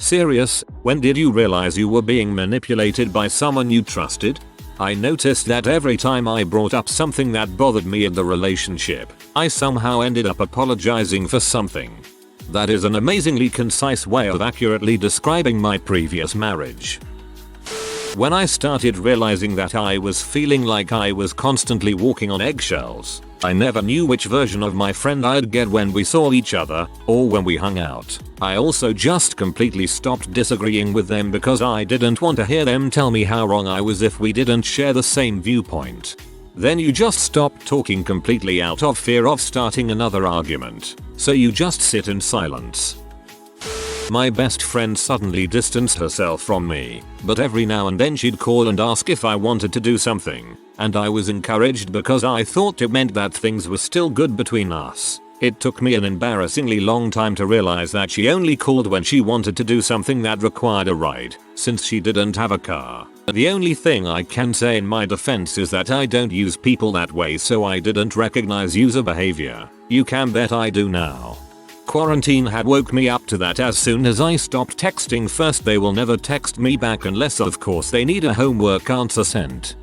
Serious, when did you realize you were being manipulated by someone you trusted? I noticed that every time I brought up something that bothered me in the relationship, I somehow ended up apologizing for something. That is an amazingly concise way of accurately describing my previous marriage. When I started realizing that I was feeling like I was constantly walking on eggshells, I never knew which version of my friend I'd get when we saw each other or when we hung out. I also just completely stopped disagreeing with them because I didn't want to hear them tell me how wrong I was if we didn't share the same viewpoint. Then you just stop talking completely out of fear of starting another argument. So you just sit in silence. My best friend suddenly distanced herself from me, but every now and then she'd call and ask if I wanted to do something, and I was encouraged because I thought it meant that things were still good between us. It took me an embarrassingly long time to realize that she only called when she wanted to do something that required a ride, since she didn't have a car. The only thing I can say in my defense is that I don't use people that way, so I didn't recognize user behavior. You can bet I do now. Quarantine had woke me up to that as soon as I stopped texting first. They will never text me back unless of course they need a homework answer sent.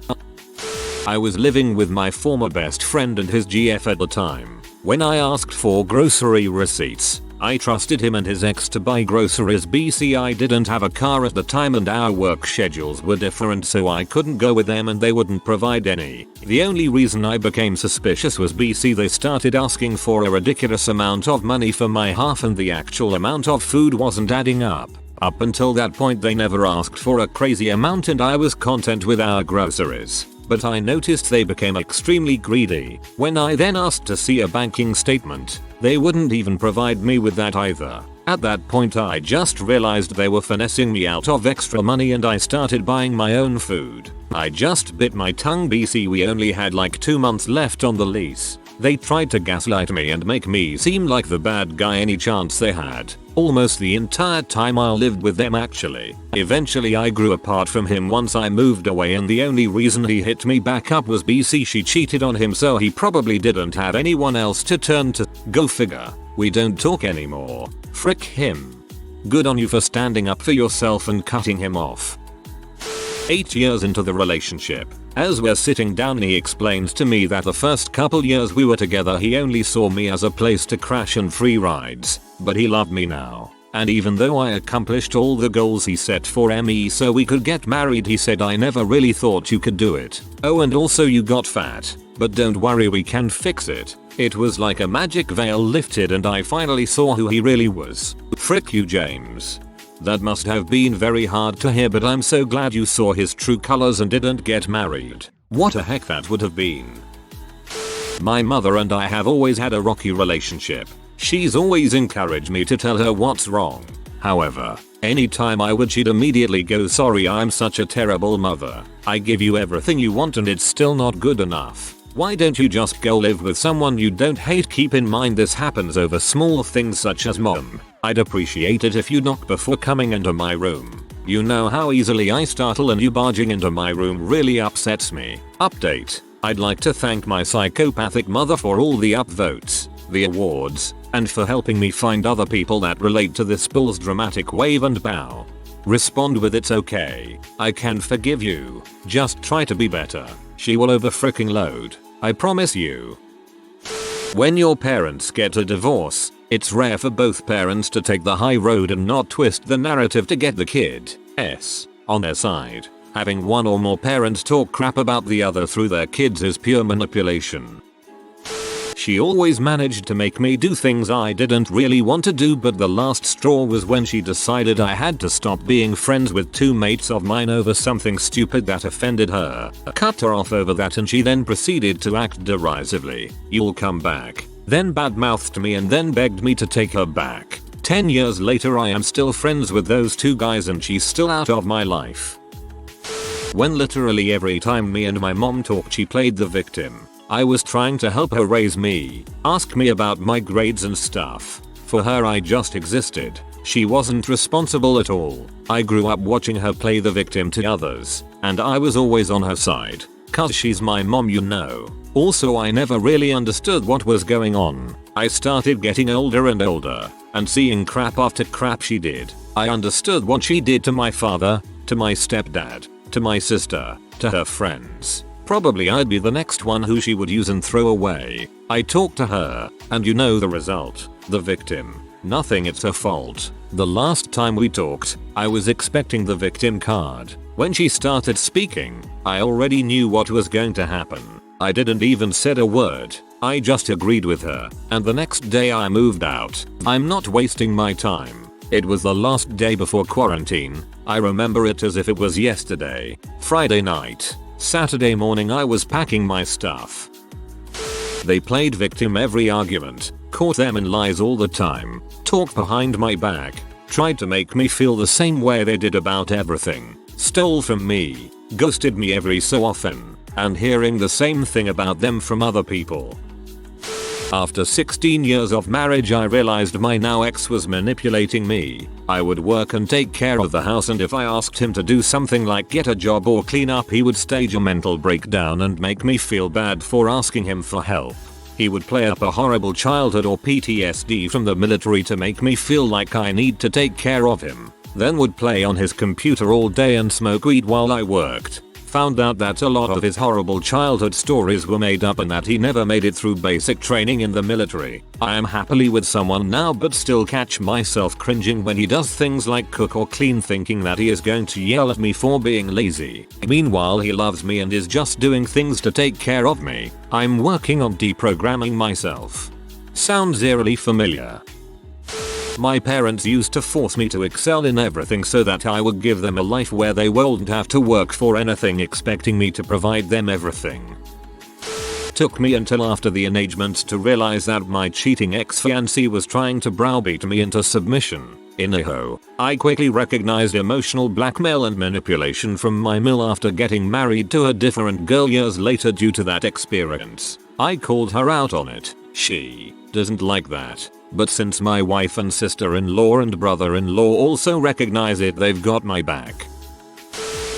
I was living with my former best friend and his GF at the time. When I asked for grocery receipts, I trusted him and his ex to buy groceries. I didn't have a car at the time and our work schedules were different, so I couldn't go with them and they wouldn't provide any. The only reason I became suspicious was they started asking for a ridiculous amount of money for my half and the actual amount of food wasn't adding up. Up until that point they never asked for a crazy amount and I was content with our groceries. But I noticed they became extremely greedy. When I then asked to see a banking statement, they wouldn't even provide me with that either. At that point I just realized they were finessing me out of extra money and I started buying my own food. I just bit my tongue. We only had like 2 months left on the lease. They tried to gaslight me and make me seem like the bad guy any chance they had. Almost the entire time I lived with them actually. Eventually I grew apart from him once I moved away and the only reason he hit me back up was she cheated on him, so he probably didn't have anyone else to turn to. Go figure. We don't talk anymore. Frick him. Good on you for standing up for yourself and cutting him off. 8 years into the relationship, as we're sitting down he explains to me that the first couple years we were together he only saw me as a place to crash and free rides, but he loved me now. And even though I accomplished all the goals he set for me so we could get married, he said I never really thought you could do it. Oh, and also you got fat, but don't worry, we can fix it. It was like a magic veil lifted and I finally saw who he really was. Frick you, James. That must have been very hard to hear, but I'm so glad you saw his true colors and didn't get married. What a heck that would have been. My mother and I have always had a rocky relationship. She's always encouraged me to tell her what's wrong. However, anytime I would, she'd immediately go, sorry, I'm such a terrible mother. I give you everything you want and it's still not good enough. Why don't you just go live with someone you don't hate? Keep in mind this happens over small things such as mom. I'd appreciate it if you knock before coming into my room. You know how easily I startle and you barging into my room really upsets me. Update. I'd like to thank my psychopathic mother for all the upvotes, the awards, and for helping me find other people that relate to this bull's dramatic wave and bow. Respond with it's okay. I can forgive you. Just try to be better. She will over fricking load. I promise you. When your parents get a divorce, it's rare for both parents to take the high road and not twist the narrative to get the kids on their side. Having one or more parents talk crap about the other through their kids is pure manipulation. She always managed to make me do things I didn't really want to do, but the last straw was when she decided I had to stop being friends with 2 mates of mine over something stupid that offended her. I cut her off over that and she then proceeded to act derisively. You'll come back. Then badmouthed me and then begged me to take her back. 10 years later I am still friends with those 2 guys and she's still out of my life. When literally every time me and my mom talked she played the victim. I was trying to help her raise me, ask me about my grades and stuff. For her I just existed. She wasn't responsible at all. I grew up watching her play the victim to others, and I was always on her side. Cause she's my mom, you know. Also I never really understood what was going on. I started getting older and older, and seeing crap after crap she did. I understood what she did to my father, to my stepdad, to my sister, to her friends. Probably I'd be the next one who she would use and throw away. I talked to her, and you know the result. The victim. Nothing, it's her fault. The last time we talked, I was expecting the victim card. When she started speaking, I already knew what was going to happen. I didn't even said a word. I just agreed with her, and the next day I moved out. I'm not wasting my time. It was the last day before quarantine. I remember it as if it was yesterday. Friday night. Saturday morning I was packing my stuff. They played victim every argument, caught them in lies all the time, talked behind my back, tried to make me feel the same way they did about everything, stole from me, ghosted me every so often, and hearing the same thing about them from other people. After 16 years of marriage I realized my now ex was manipulating me. I would work and take care of the house, and if I asked him to do something like get a job or clean up, he would stage a mental breakdown and make me feel bad for asking him for help. He would play up a horrible childhood or PTSD from the military to make me feel like I need to take care of him. Then would play on his computer all day and smoke weed while I worked. Found out that a lot of his horrible childhood stories were made up and that he never made it through basic training in the military. I am happily with someone now, but still catch myself cringing when he does things like cook or clean, thinking that he is going to yell at me for being lazy. Meanwhile he loves me and is just doing things to take care of me. I'm working on deprogramming myself. Sounds eerily familiar. My parents used to force me to excel in everything so that I would give them a life where they wouldn't have to work for anything, expecting me to provide them everything. Took me until after the engagement to realize that my cheating ex-fiancé was trying to browbeat me into submission. Anyhow, I quickly recognized emotional blackmail and manipulation from my mill after getting married to a different girl years later due to that experience. I called her out on it. She doesn't like that. But since my wife and sister-in-law and brother-in-law also recognize it, they've got my back.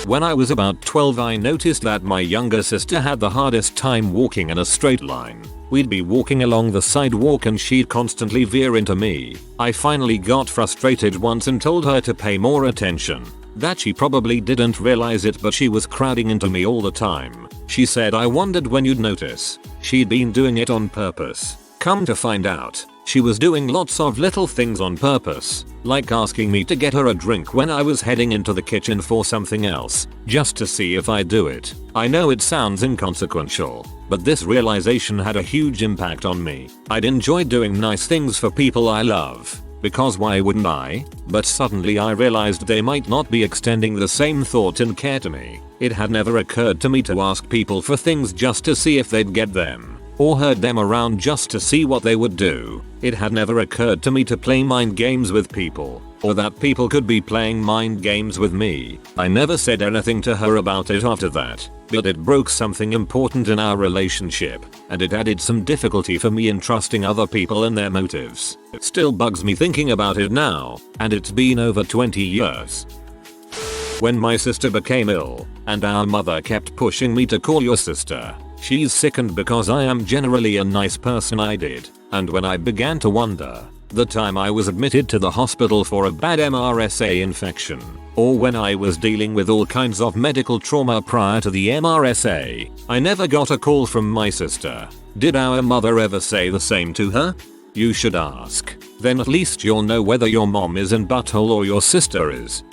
When I was about 12 I noticed that my younger sister had the hardest time walking in a straight line. We'd be walking along the sidewalk and she'd constantly veer into me. I finally got frustrated once and told her to pay more attention. That she probably didn't realize it, but she was crowding into me all the time. She said I wondered when you'd notice. She'd been doing it on purpose. Come to find out, she was doing lots of little things on purpose, like asking me to get her a drink when I was heading into the kitchen for something else, just to see if I'd do it. I know it sounds inconsequential, but this realization had a huge impact on me. I'd enjoy doing nice things for people I love, because why wouldn't I? But suddenly I realized they might not be extending the same thought and care to me. It had never occurred to me to ask people for things just to see if they'd get them, or herd them around just to see what they would do. It had never occurred to me to play mind games with people, or that people could be playing mind games with me. I never said anything to her about it after that, but it broke something important in our relationship, and it added some difficulty for me in trusting other people and their motives. It still bugs me thinking about it now, and it's been over 20 years. When my sister became ill, and our mother kept pushing me to call your sister, she's sickened because I am generally a nice person, I did. And when I began to wonder, the time I was admitted to the hospital for a bad MRSA infection, or when I was dealing with all kinds of medical trauma prior to the MRSA, I never got a call from my sister. Did our mother ever say the same to her? You should ask. Then at least you'll know whether your mom is in butthole or your sister is.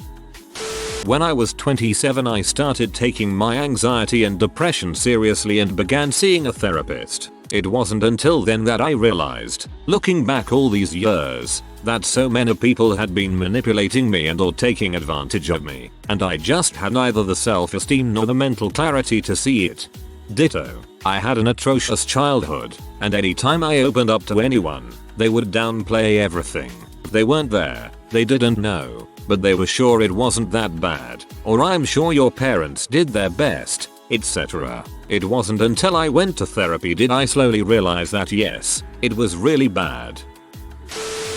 When I was 27 I started taking my anxiety and depression seriously and began seeing a therapist. It wasn't until then that I realized, looking back all these years, that so many people had been manipulating me and or taking advantage of me, and I just had neither the self-esteem nor the mental clarity to see it. Ditto. I had an atrocious childhood, and anytime I opened up to anyone, they would downplay everything. They weren't there, they didn't know, but they were sure it wasn't that bad, or I'm sure your parents did their best, etc. It wasn't until I went to therapy did I slowly realize that yes, it was really bad.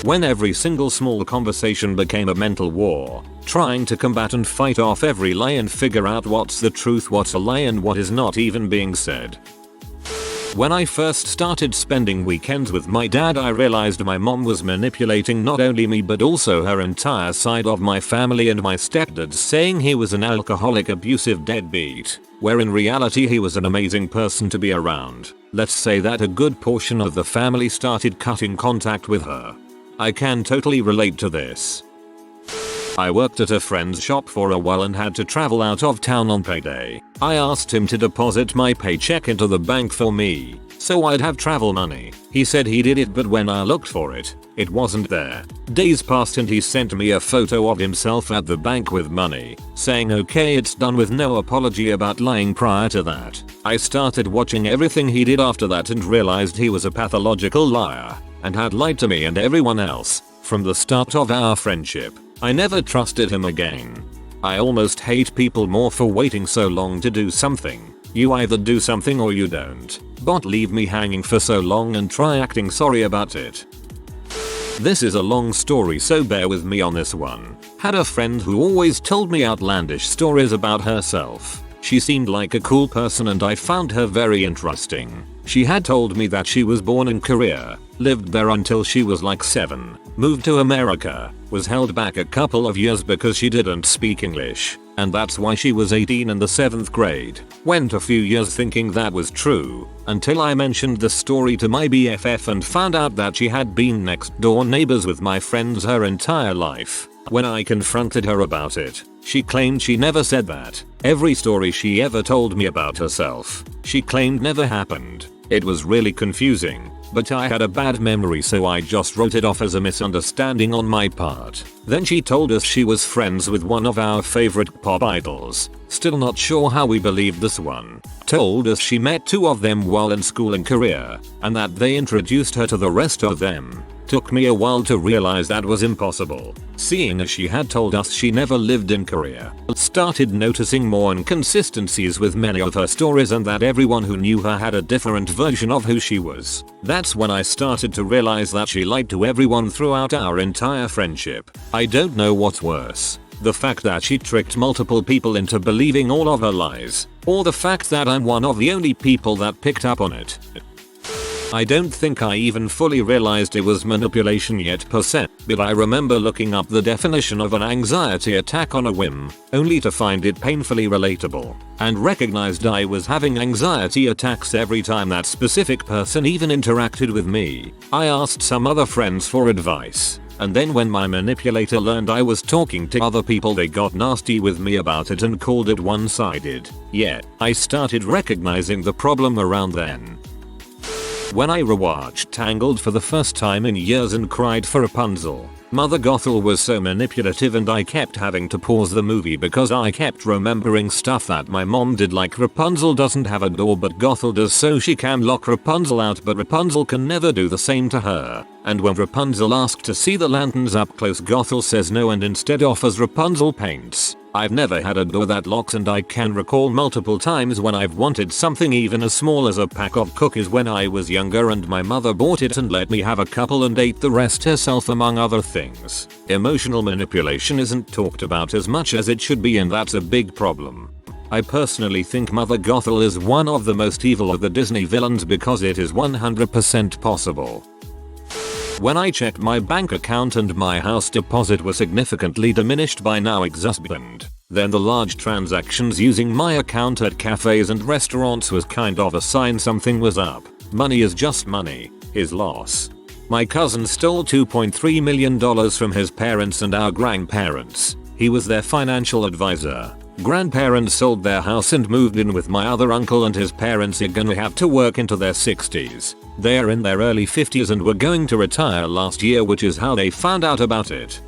When every single small conversation became a mental war, trying to combat and fight off every lie and figure out what's the truth, what's a lie and what is not even being said. When I first started spending weekends with my dad, I realized my mom was manipulating not only me but also her entire side of my family and my stepdad, saying he was an alcoholic, abusive deadbeat, where in reality he was an amazing person to be around. Let's say that a good portion of the family started cutting contact with her. I can totally relate to this. I worked at a friend's shop for a while and had to travel out of town on payday. I asked him to deposit my paycheck into the bank for me, so I'd have travel money. He said he did it, but when I looked for it, it wasn't there. Days passed and he sent me a photo of himself at the bank with money, saying okay, it's done, with no apology about lying prior to that. I started watching everything he did after that and realized he was a pathological liar and had lied to me and everyone else from the start of our friendship. I never trusted him again. I almost hate people more for waiting so long to do something. You either do something or you don't. But leave me hanging for so long and try acting sorry about it. This is a long story, so bear with me on this one. Had a friend who always told me outlandish stories about herself. She seemed like a cool person and I found her very interesting. She had told me that she was born in Korea, lived there until she was like 7, moved to America, was held back a couple of years because she didn't speak English, and that's why she was 18 in the 7th grade. Went a few years thinking that was true, until I mentioned the story to my BFF and found out that she had been next door neighbors with my friends her entire life. When I confronted her about it, she claimed she never said that. Every story she ever told me about herself, she claimed never happened. It was really confusing, but I had a bad memory, so I just wrote it off as a misunderstanding on my part. Then she told us she was friends with one of our favorite pop idols. Still not sure how we believed this one. Told us she met 2 of them while in school in Korea, and that they introduced her to the rest of them. Took me a while to realize that was impossible, seeing as she had told us she never lived in Korea. Started noticing more inconsistencies with many of her stories and that everyone who knew her had a different version of who she was. That's when I started to realize that she lied to everyone throughout our entire friendship. I don't know what's worse, the fact that she tricked multiple people into believing all of her lies, or the fact that I'm one of the only people that picked up on it. I don't think I even fully realized it was manipulation yet per se, but I remember looking up the definition of an anxiety attack on a whim, only to find it painfully relatable, and recognized I was having anxiety attacks every time that specific person even interacted with me. I asked some other friends for advice, and then when my manipulator learned I was talking to other people, they got nasty with me about it and called it one-sided. Yeah, I started recognizing the problem around then. When I rewatched Tangled for the first time in years and cried for Rapunzel, Mother Gothel was so manipulative and I kept having to pause the movie because I kept remembering stuff that my mom did, like Rapunzel doesn't have a door but Gothel does, so she can lock Rapunzel out but Rapunzel can never do the same to her. And when Rapunzel asked to see the lanterns up close, Gothel says no and instead offers Rapunzel paints. I've never had a door that locks, and I can recall multiple times when I've wanted something even as small as a pack of cookies when I was younger and my mother bought it and let me have a couple and ate the rest herself, among other things. Emotional manipulation isn't talked about as much as it should be, and that's a big problem. I personally think Mother Gothel is one of the most evil of the Disney villains because it is 100% possible. When I checked my bank account and my house deposit were significantly diminished by now ex-husband, then the large transactions using my account at cafes and restaurants was kind of a sign something was up. Money is just money. His loss. My cousin stole $2.3 million from his parents and our grandparents. He was their financial advisor. Grandparents sold their house and moved in with my other uncle, and his parents are gonna have to work into their 60s. They're in their early 50s and were going to retire last year, which is how they found out about it.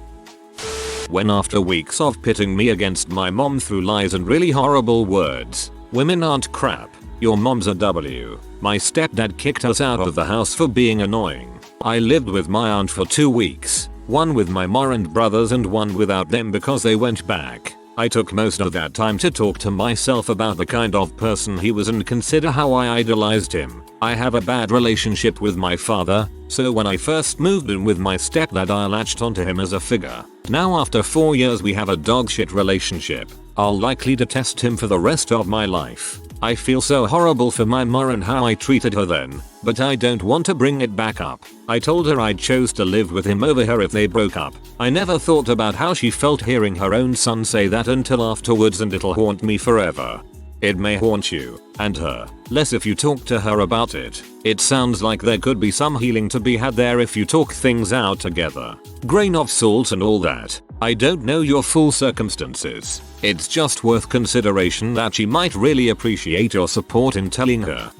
When after weeks of pitting me against my mom through lies and really horrible words, women aren't crap, your mom's a W, my stepdad kicked us out of the house for being annoying. I lived with my aunt for 2 weeks, one with my ma and brothers and one without them because they went back. I took most of that time to talk to myself about the kind of person he was and consider how I idolized him. I have a bad relationship with my father, so when I first moved in with my stepdad I latched onto him as a figure. Now after 4 years we have a dogshit relationship. I'll likely detest him for the rest of my life. I feel so horrible for my ma and how I treated her then, but I don't want to bring it back up. I told her I chose to live with him over her if they broke up. I never thought about how she felt hearing her own son say that until afterwards, and it'll haunt me forever. It may haunt you, and her, less if you talk to her about it. It sounds like there could be some healing to be had there if you talk things out together. Grain of salt and all that. I don't know your full circumstances. It's just worth consideration that she might really appreciate your support in telling her.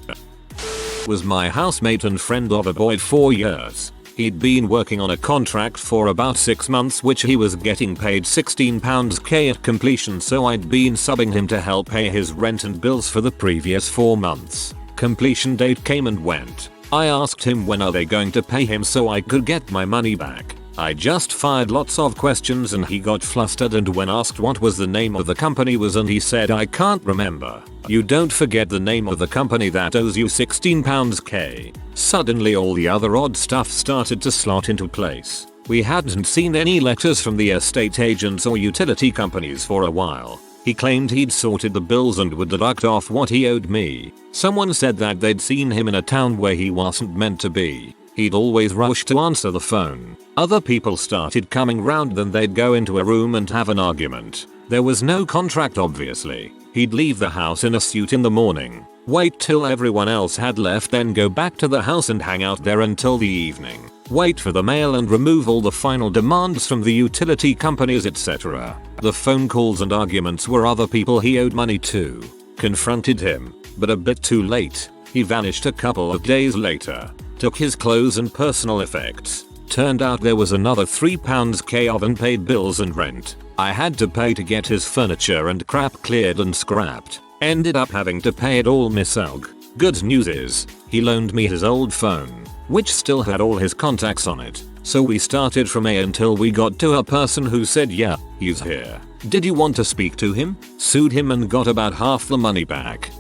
Was my housemate and friend of about 4 years. He'd been working on a contract for about 6 months, which he was getting paid £16k at completion, so I'd been subbing him to help pay his rent and bills for the previous 4 months. Completion date came and went. I asked him when are they going to pay him so I could get my money back. I just fired lots of questions and he got flustered, and when asked what was the name of the company was, and he said I can't remember. You don't forget the name of the company that owes you £16k. Suddenly all the other odd stuff started to slot into place. We hadn't seen any letters from the estate agents or utility companies for a while. He claimed he'd sorted the bills and would deduct off what he owed me. Someone said that they'd seen him in a town where he wasn't meant to be. He'd always rush to answer the phone. Other people started coming round, then they'd go into a room and have an argument. There was no contract obviously. He'd leave the house in a suit in the morning, wait till everyone else had left, then go back to the house and hang out there until the evening. Wait for the mail and remove all the final demands from the utility companies, etc. The phone calls and arguments were other people he owed money to. Confronted him, but a bit too late. He vanished a couple of days later. Took his clothes and personal effects. Turned out there was another £3k of unpaid bills and rent I had to pay to get his furniture and crap cleared and scrapped. Ended up having to pay it all myself. Good news is, he loaned me his old phone, which still had all his contacts on it. So we started from A until we got to a person who said yeah, he's here. Did you want to speak to him? Sued him and got about half the money back.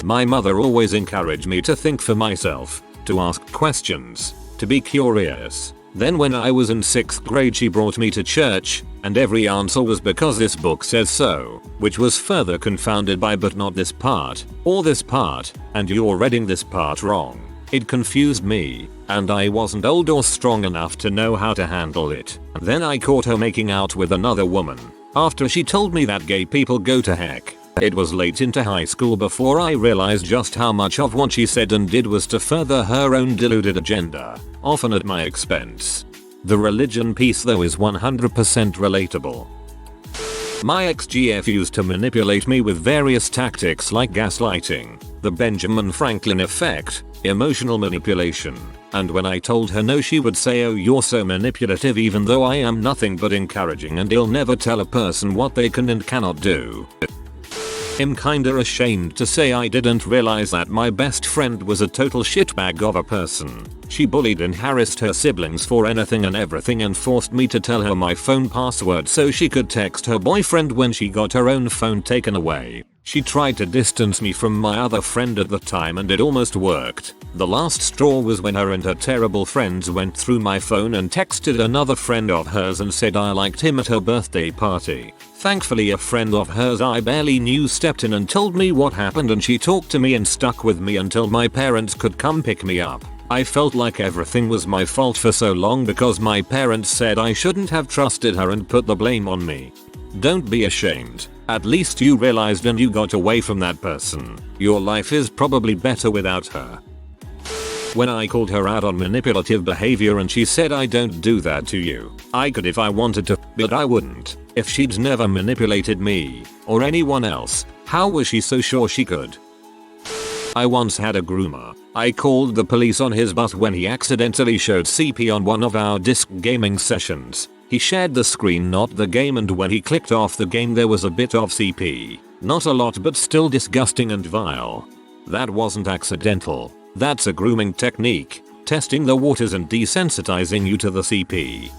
My mother always encouraged me to think for myself, to ask questions, to be curious. Then when I was in 6th grade she brought me to church, and every answer was because this book says so, which was further confounded by but not this part, or this part, and you're reading this part wrong. It confused me, and I wasn't old or strong enough to know how to handle it. Then I caught her making out with another woman. After she told me that gay people go to heck. It was late into high school before I realized just how much of what she said and did was to further her own deluded agenda, often at my expense. The religion piece though is 100% relatable. My ex-GF used to manipulate me with various tactics like gaslighting, the Benjamin Franklin effect, emotional manipulation, and when I told her no she would say, oh you're so manipulative, even though I am nothing but encouraging and I'll never tell a person what they can and cannot do. I'm kinda ashamed to say I didn't realize that my best friend was a total shitbag of a person. She bullied and harassed her siblings for anything and everything and forced me to tell her my phone password so she could text her boyfriend when she got her own phone taken away. She tried to distance me from my other friend at the time and it almost worked. The last straw was when her and her terrible friends went through my phone and texted another friend of hers and said I liked him at her birthday party. Thankfully a friend of hers I barely knew stepped in and told me what happened, and she talked to me and stuck with me until my parents could come pick me up. I felt like everything was my fault for so long because my parents said I shouldn't have trusted her and put the blame on me. Don't be ashamed. At least you realized and you got away from that person. Your life is probably better without her. When I called her out on manipulative behavior and she said I don't do that to you. I could if I wanted to, but I wouldn't. If she'd never manipulated me, or anyone else, how was she so sure she could? I once had a groomer. I called the police on his butt when he accidentally showed CP on one of our disc gaming sessions. He shared the screen, not the game, and when he clicked off the game there was a bit of CP. Not a lot, but still disgusting and vile. That wasn't accidental. That's a grooming technique, testing the waters and desensitizing you to the CP.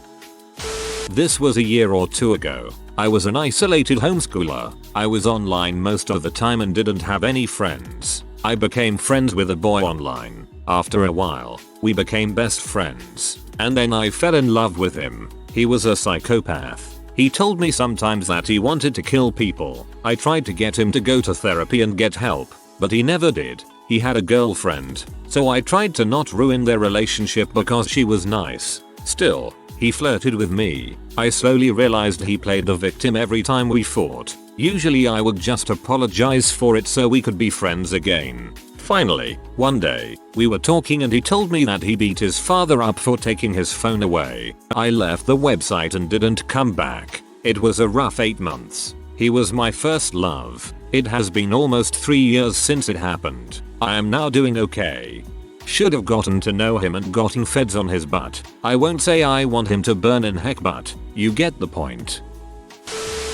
This was a year or two ago. I was an isolated homeschooler. I was online most of the time and didn't have any friends. I became friends with a boy online. After a while, we became best friends. And then I fell in love with him. He was a psychopath. He told me sometimes that he wanted to kill people. I tried to get him to go to therapy and get help, but he never did. He had a girlfriend, so I tried to not ruin their relationship because she was nice. Still, he flirted with me. I slowly realized he played the victim every time we fought. Usually I would just apologize for it so we could be friends again. Finally, one day, we were talking and he told me that he beat his father up for taking his phone away. I left the website and didn't come back. It was a rough 8 months. He was my first love. It has been almost 3 years since it happened. I am now doing okay. Should have gotten to know him and gotten feds on his butt. I won't say I want him to burn in heck, but you get the point.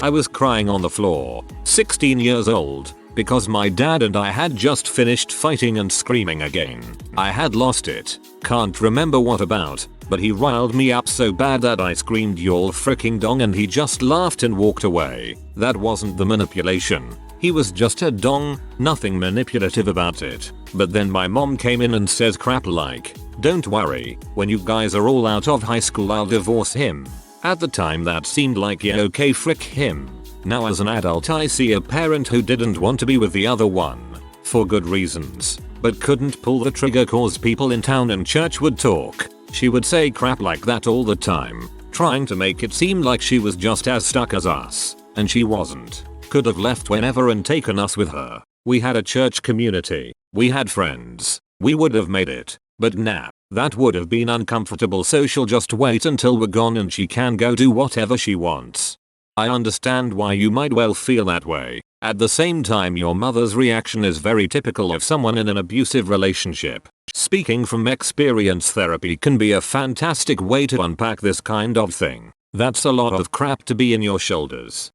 I was crying on the floor, 16 years old, because my dad and I had just finished fighting and screaming again. I had lost it. Can't remember what about, but he riled me up so bad that I screamed "You're freaking dong" and he just laughed and walked away. That wasn't the manipulation. He was just a dong, nothing manipulative about it. But then my mom came in and says crap like, "Don't worry, when you guys are all out of high school I'll divorce him." At the time that seemed like yeah okay, frick him. Now as an adult I see a parent who didn't want to be with the other one, for good reasons, but couldn't pull the trigger cause people in town and church would talk. She would say crap like that all the time, trying to make it seem like she was just as stuck as us, and she wasn't. Could have left whenever and taken us with her. We had a church community, we had friends, we would have made it, but nah, that would have been uncomfortable, so she'll just wait until we're gone and she can go do whatever she wants. I understand why you might well feel that way. At the same time, your mother's reaction is very typical of someone in an abusive relationship. Speaking from experience, therapy can be a fantastic way to unpack this kind of thing. That's a lot of crap to be in your shoulders.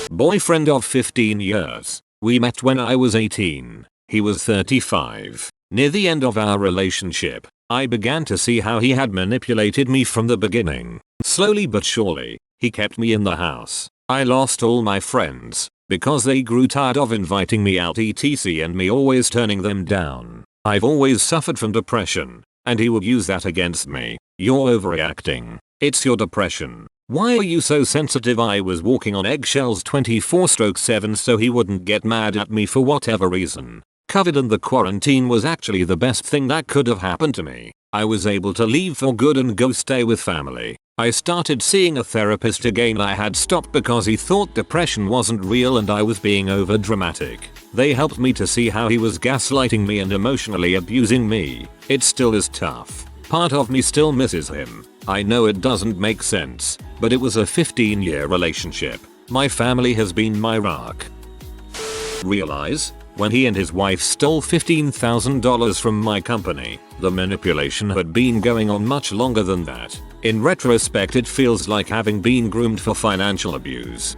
Boyfriend of 15 years. We met when I was 18. He was 35. Near the end of our relationship, I began to see how he had manipulated me from the beginning. Slowly but surely, he kept me in the house. I lost all my friends because they grew tired of inviting me out etc and me always turning them down. I've always suffered from depression, and he would use that against me. "You're overreacting. It's your depression. Why are you so sensitive?" I was walking on eggshells 24/7 so he wouldn't get mad at me for whatever reason. COVID and the quarantine was actually the best thing that could have happened to me. I was able to leave for good and go stay with family. I started seeing a therapist again. I had stopped because he thought depression wasn't real and I was being over dramatic. They helped me to see how he was gaslighting me and emotionally abusing me. It still is tough. Part of me still misses him. I know it doesn't make sense, but it was a 15-year relationship. My family has been my rock. Realize? When he and his wife stole $15,000 from my company, the manipulation had been going on much longer than that. In retrospect, it feels like having been groomed for financial abuse.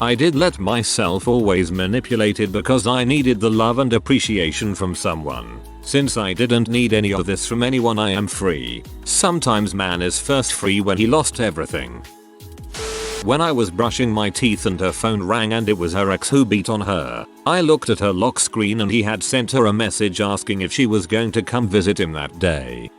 I did let myself always manipulated because I needed the love and appreciation from someone. Since I didn't need any of this from anyone, I am free. Sometimes man is first free when he lost everything. When I was brushing my teeth and her phone rang and it was her ex who beat on her, I looked at her lock screen and he had sent her a message asking if she was going to come visit him that day.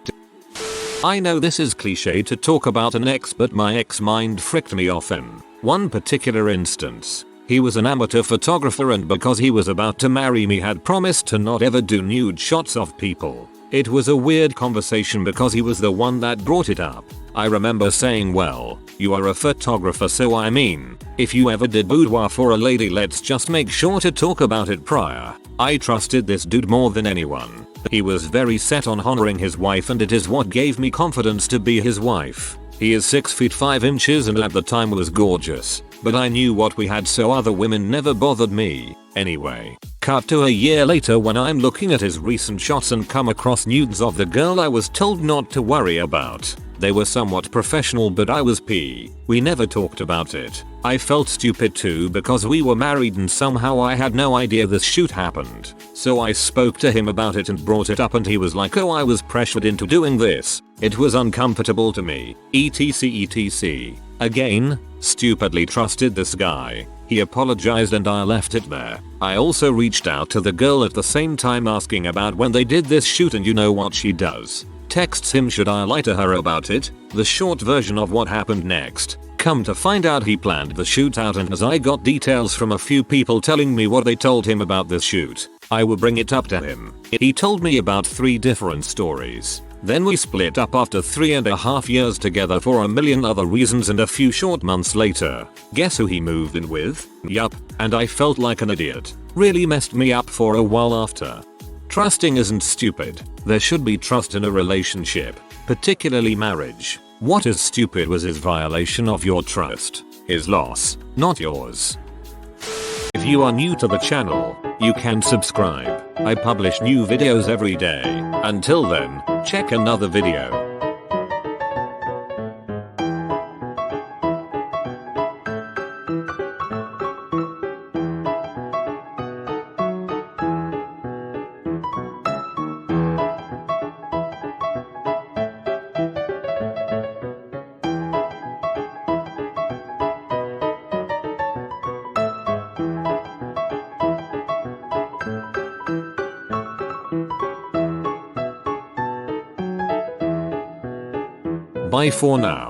I know this is cliche to talk about an ex, but my ex mind fricked me often. One particular instance, he was an amateur photographer and because he was about to marry me had promised to not ever do nude shots of people. It was a weird conversation because he was the one that brought it up. I remember saying, "Well, you are a photographer, so I mean, if you ever did boudoir for a lady, let's just make sure to talk about it prior." I trusted this dude more than anyone. He was very set on honoring his wife and it is what gave me confidence to be his wife. He is 6 feet 5 inches and at the time was gorgeous, but I knew what we had so other women never bothered me. Anyway, cut to a year later when I'm looking at his recent shots and come across nudes of the girl I was told not to worry about. They were somewhat professional, but I was pee. We never talked about it. I felt stupid too because we were married and somehow I had no idea this shoot happened. So I spoke to him about it and brought it up and he was like, "Oh, I was pressured into doing this. It was uncomfortable to me, etc. Again, stupidly trusted this guy. He apologized and I left it there. I also reached out to the girl at the same time asking about when they did this shoot, and you know what she does? Texts him, "Should I lie to her about it?" The short version of what happened next. Come to find out he planned the shootout, and as I got details from a few people telling me what they told him about this shoot, I will bring it up to him. He told me about 3 different stories. Then we split up after 3.5 years together for a million other reasons, and a few short months later, guess who he moved in with? Yup, and I felt like an idiot. Really messed me up for a while after. Trusting isn't stupid. There should be trust in a relationship, particularly marriage. What is stupid was his violation of your trust. His loss, not yours. If you are new to the channel, you can subscribe. I publish new videos every day. Until then, check another video. Bye for now.